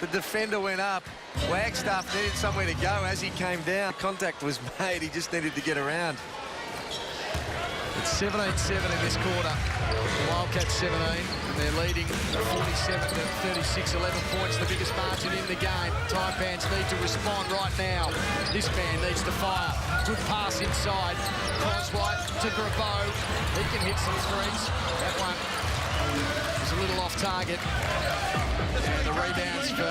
The defender went up. Wagstaff needed somewhere to go as he came down. Contact was made. He just needed to get around. It's 17-7 in this quarter. The Wildcats 17, and they're leading 47-36, 11 points, the biggest margin in the game. Taipans need to respond right now. This man needs to fire. Good pass inside. Croswhite to Grabo. He can hit some threes. That one is a little off target. And the rebounds for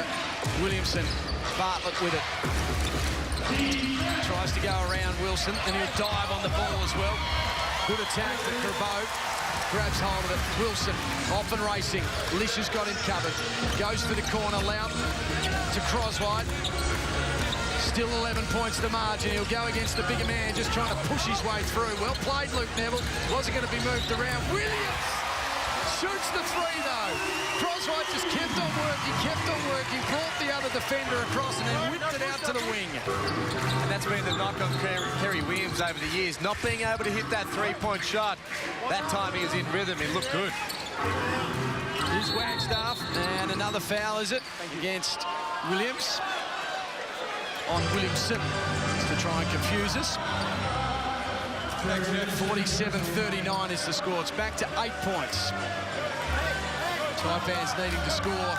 Williamson. Bartlett with it. Tries to go around Wilson, and he'll dive on the ball as well. Good attack for Grabo. Grabs hold of it. Wilson off and racing. Lish has got him covered. Goes for the corner. Loughton to Croswhite. Still 11 points the margin. He'll go against the bigger man, just trying to push his way through. Well played, Luke Neville. Wasn't going to be moved around. Williams shoots the three, though. Croswhite just kept on working, brought the other defender across and then whipped it out to the wing. And that's been the knock on Kerry Williams over the years, not being able to hit that three-point shot. That time he was in rhythm. He looked good. Here's Wagstaff, and another foul, is it, against Williams on Williamson to try and confuse us. 47-39 is the score. It's back to 8 points. Taipans needing to score,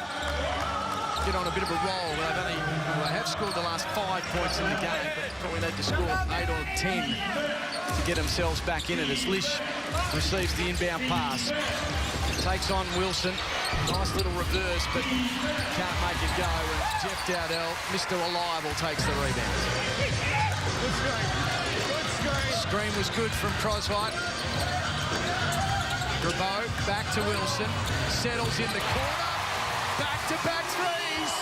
get on a bit of a roll. They have scored the last 5 points in the game, but probably need to score 8 or 10 to get themselves back in it as Lish receives the inbound pass. Takes on Wilson. Nice little reverse, but can't make it go. And Jeff Dowdell, Mr. Reliable, takes the rebound. Screen was good from Croswhite. Grabo back to Wilson. Settles in the corner. Back-to-back threes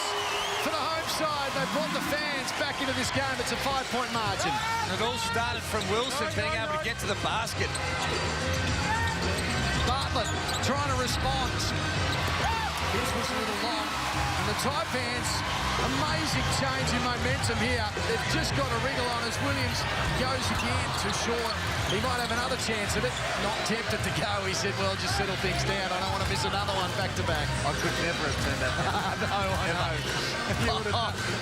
for the home side. They brought the fans back into this game. It's a 5-point margin. And it all started from Wilson being able to get to the basket. Bartlett trying to respond. This was a little long. And the Taipans, amazing change in momentum here. They've just got a wriggle on as Williams goes again too short. He might have another chance of it. Not tempted to go. He said, well, just settle things down. I don't want to miss another one back-to-back. I could never have turned that down. No, I know.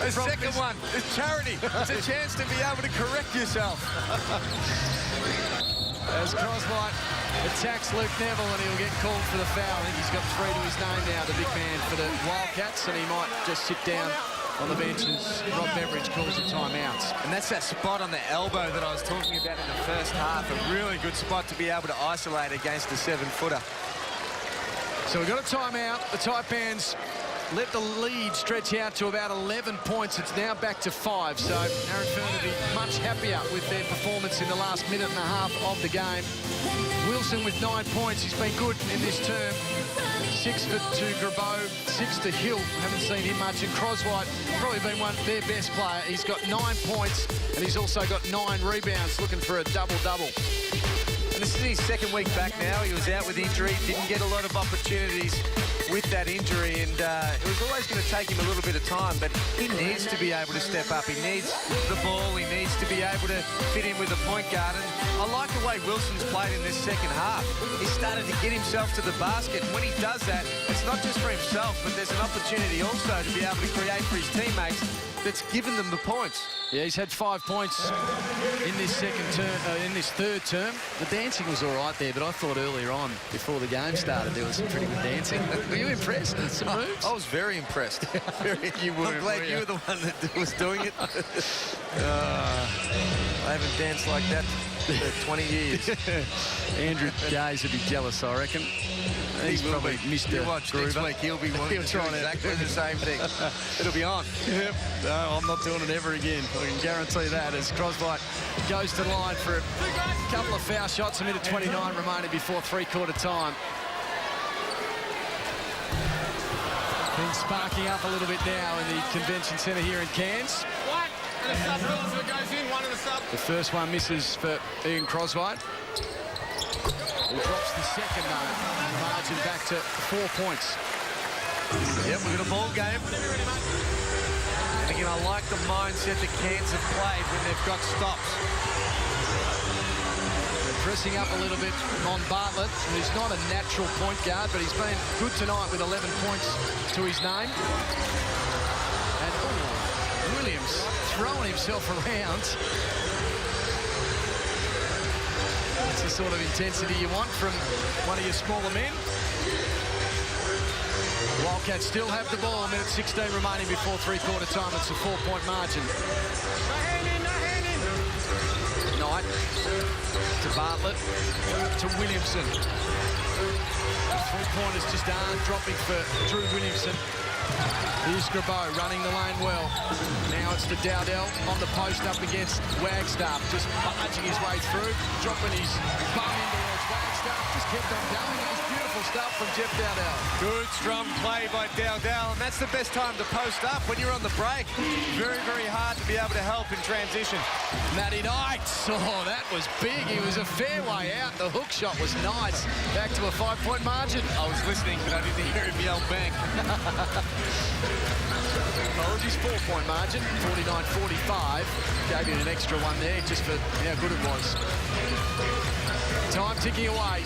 The second one is charity. It's a chance to be able to correct yourself. As Croswhite attacks Luke Neville, and he'll get called for the foul. I think he's got 3 to his name now, the big man for the Wildcats, and he might just sit down on the bench as Rob Beveridge calls the timeouts. And that's that spot on the elbow that I was talking about in the first half. A really good spot to be able to isolate against a 7-footer. So we've got a timeout. The Taipans let the lead stretch out to about 11 points. It's now back to 5, so Aaron Fern will be much happier with their performance in the last minute and a half of the game. Wilson with 9 points. He's been good in this term. 6 to Grabo, 6 to Hill. Haven't seen him much. And Croswhite, probably been their best player. He's got 9 points, and he's also got 9 rebounds, looking for a double-double. And this is his second week back now. He was out with injury, didn't get a lot of opportunities with that injury, and it was always going to take him a little bit of time, but he needs to be able to step up. He needs the ball. He needs to be able to fit in with the point guard. And I like the way Wilson's played in this second half. He started to get himself to the basket. And when he does that, it's not just for himself, but there's an opportunity also to be able to create for his teammates that's given them the points. Yeah, he's had 5 points in this third term. The dancing was all right there, but I thought earlier on, before the game started, there was some pretty good dancing. Were you impressed with some moves? I was very impressed. I'm glad you were the one that was doing it. I haven't danced like that for 20 years. Andrew Gaze would be jealous, I reckon. He's probably missed a watch next week. He'll be wanting to do exactly the same thing. It'll be on. Yep. No, I'm not doing it ever again. I can guarantee that as Croswhite goes to the line for a couple of foul shots. A minute 29 remaining before three-quarter time. Things sparking up a little bit now in the convention centre here in Cairns. The first one misses for Ian Croswhite. He drops the second, though. Margin back to 4 points. Yep, we've got a ball game. And again, I like the mindset that Cairns have played when they've got stops. They're pressing up a little bit on Bartlett, who's not a natural point guard, but he's been good tonight with 11 points to his name. throwing himself around. That's the sort of intensity you want from one of your smaller men. Wildcats still have the ball. 1:16 remaining before three-quarter time. It's a 4-point margin. Knight to Bartlett to Williamson. The three-pointers just aren't dropping for Drew Williamson. Here's Grabo running the lane well. Now it's to Dowdell on the post up against Wagstaff. Just punching his way through, dropping his bum in towards Wagstaff. Just kept on going. It was beautiful stuff from Jeff Dowdell. Good strong play by Dowdell, and that's the best time to post up when you're on the break. Very, very hard to be able to help in transition. Matty Knight. Oh, that was big. He was a fair way out. The hook shot was nice. Back to a 5-point margin. I was listening, but I didn't hear him yell bang. Apologies, 4-point margin, 49-45. Gave you an extra one there just for how good it was. Time ticking away.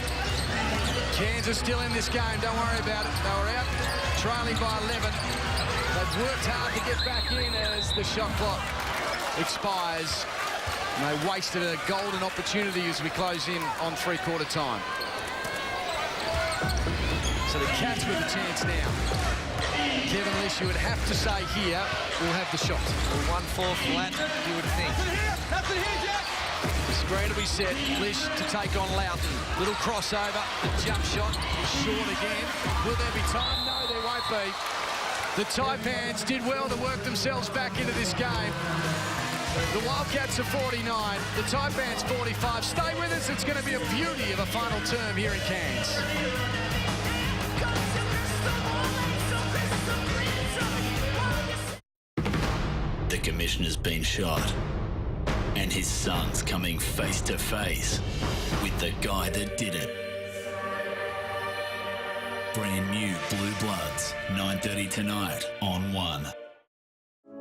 Cairns are still in this game, don't worry about it. They were out trailing by 11. They've worked hard to get back in as the shot clock expires. And they wasted a golden opportunity as we close in on three-quarter time. So the Cats with a chance now. Kevin Lish, you would have to say here, will have the shot. 1-4 flat, you would think. Nothing here, Jack. Screen will be set. Lish to take on Loughton. Little crossover. The jump shot is short again. Will there be time? No, there won't be. The Taipans did well to work themselves back into this game. The Wildcats are 49. The Taipans 45. Stay with us. It's going to be a beauty of a final term here in Cairns. The commissioner's been shot, and his son's coming face to face with the guy that did it. Brand new Blue Bloods, 9:30 tonight on 1.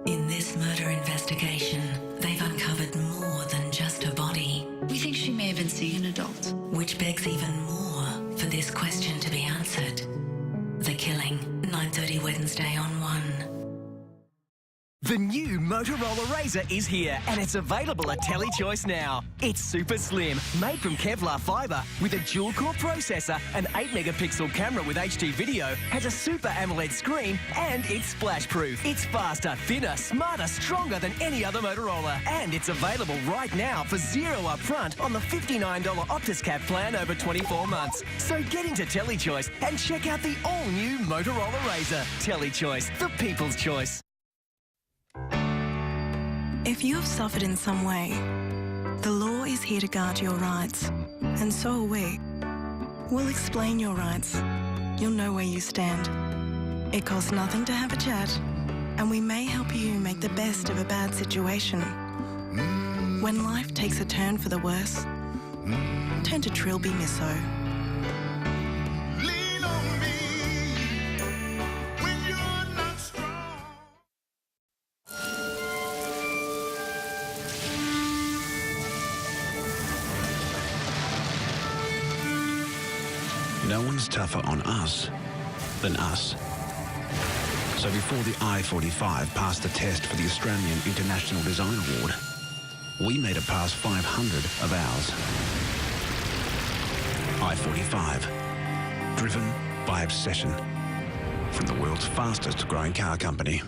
In this murder investigation, they've uncovered more than just a body. We think she may have been seeing an adult. Which begs even more for this question to be answered. The Killing, 9:30 Wednesday on 1. The new Motorola Razr is here and it's available at TeleChoice now. It's super slim, made from Kevlar fibre, with a dual-core processor, an 8-megapixel camera with HD video, has a super AMOLED screen, and it's splash-proof. It's faster, thinner, smarter, stronger than any other Motorola. And it's available right now for $0 upfront on the $59 Optus Cap plan over 24 months. So get into TeleChoice and check out the all-new Motorola Razr. TeleChoice, the people's choice. If you have suffered in some way, the law is here to guard your rights, and so are we. We'll explain your rights. You'll know where you stand. It costs nothing to have a chat, and we may help you make the best of a bad situation. When life takes a turn for the worse, turn to Trilby Misso. No one's tougher on us than us. So before the I-45 passed the test for the Australian International Design Award, we made it past 500 of ours. I-45, driven by obsession, from the world's fastest growing car company.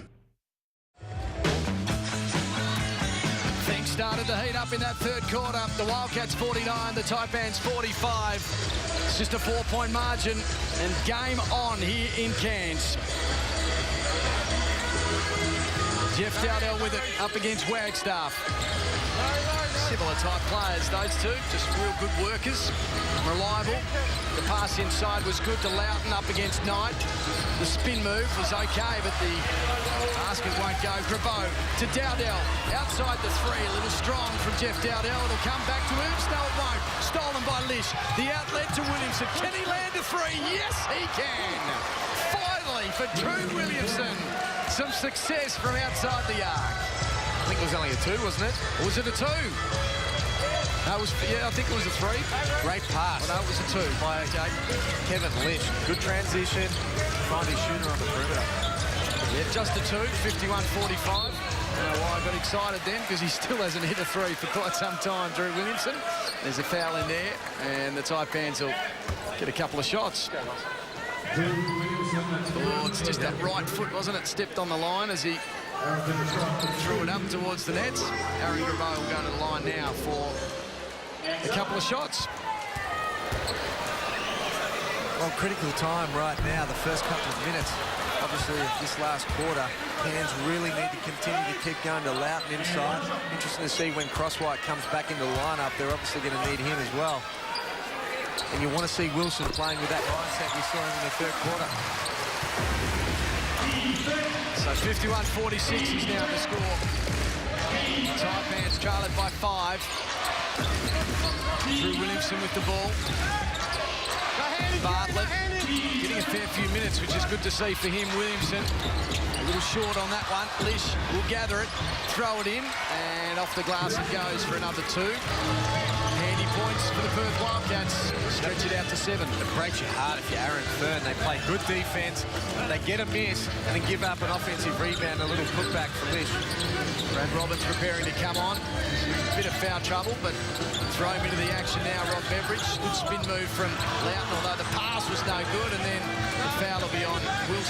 Things started to heat up in that third quarter. The Wildcats 49, the Taipans 45. It's just a 4-point margin and game on here in Cairns. Jeff Dowdell with it up against Wagstaff. Similar type players, those two, just real good workers, reliable. The pass inside was good to Loughton up against Knight. The spin move was okay, but the basket won't go. Grabo to Dowdell, outside the three, a little strong from Jeff Dowdell. It'll come back to him, no it won't. Stolen by Lish, the outlet to Williamson. Can he land a three? Yes, he can. Finally for Drew Williamson, some success from outside the arc. I think it was only a 2, wasn't it? Or was it a 2? No, it was, yeah, I think it was a 3. Great pass. Oh, no, it was a 2. By Kevin Lish. Good transition. Find his shooter on the perimeter. Yeah, just a 2, 51-45. don't know why I got excited then, because he still hasn't hit a three for quite some time, Drew Williamson. There's a foul in there, and the Taipans will get a couple of shots. Oh, it's just that right foot, wasn't it? Stepped on the line as he threw it up towards the nets. Aaron Grabo will go to the line now for a couple of shots. Well, critical time right now, the first couple of minutes. Obviously, this last quarter, Cairns really need to continue to keep going to Loughton inside. Interesting to see when Crosswhite comes back into the lineup. They're obviously going to need him as well. And you want to see Wilson playing with that mindset we saw him in the third quarter. So 51-46 is now the score. Taipans trail it by 5. Drew Williamson with the ball. Bartlett getting a fair few minutes, which is good to see for him. Williamson a little short on that one. Lish will gather it, throw it in, and off the glass it goes for another 2. Handy points for the Perth Wildcats. Stretch it out to 7. It breaks your heart if you're Aaron Fern. They play good defence, they get a miss, and then give up an offensive rebound, a little putback for Lish. Brad Robbins preparing to come on. A bit of foul trouble, but throw him into the action now, Rob Beveridge. Good spin move from Loughton, although the pass was no good, and then the foul will be on Wilson.